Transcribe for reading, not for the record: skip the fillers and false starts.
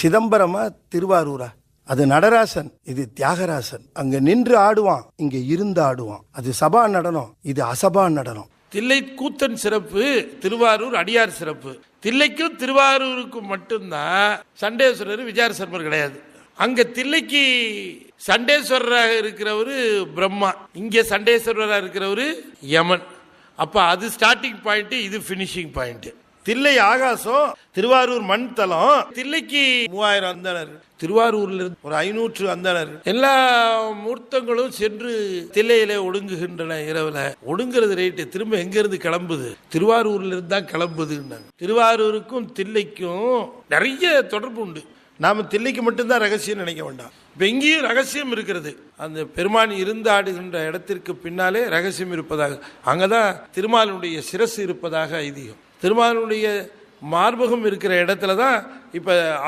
சிதம்பரமா திருவாரூரா? அது நடராசன், இது தியாகராசன். அங்க நின்று ஆடுவான், இங்க இருந்து ஆடுவான். அது சபா நடனம், இது அசபா நடனம். தில்லை கூத்தன் சிறப்பு, திருவாரூர் அடியார் சிறப்பு. தில்லைக்கும் திருவாரூருக்கும் மட்டும்தான் சண்டேஸ்வரர் விஜயார சர்மர் கிடையாது. அங்க தில்லைக்கு சண்டேஸ்வரராக இருக்கிறவரு பிரம்மா, இங்க சண்டேஸ்வரராக இருக்கிறவரு யமன். அப்ப அது ஸ்டார்டிங் பாயிண்ட், இது பினிஷிங் பாயிண்ட். தில்லை ஆகாசம், திருவாரூர் மண் தலம். தில்லைக்கு 3000 அந்தனர், திருவாரூர்ல இருந்து ஒரு 500 அந்தனர். எல்லா மூர்த்தங்களும் சென்று தில்லையில ஒடுங்குகின்றன. இரவுல ஒடுங்கிறது ரைட்டு, திரும்ப எங்க இருந்து கிளம்புது? திருவாரூர்ல இருந்து தான் கிளம்புதுன்னாங்க. திருவாரூருக்கும் தில்லைக்கும் நிறைய தொடர்பு உண்டு. நாம தில்லைக்கு மட்டும்தான் ரகசியம் நினைக்க வேண்டாம். இப்ப எங்கேயும் ரகசியம் இருக்கிறது. அந்த பெருமான் இருந்து ஆடுகின்ற இடத்திற்கு பின்னாலே ரகசியம் இருப்பதாக, அங்கதான் திருமாலுடைய சிரசு இருப்பதாக ஐதீகம். திருமாலுடைய மார்பகம் இருக்கிற இடத்துல தான் இப்ப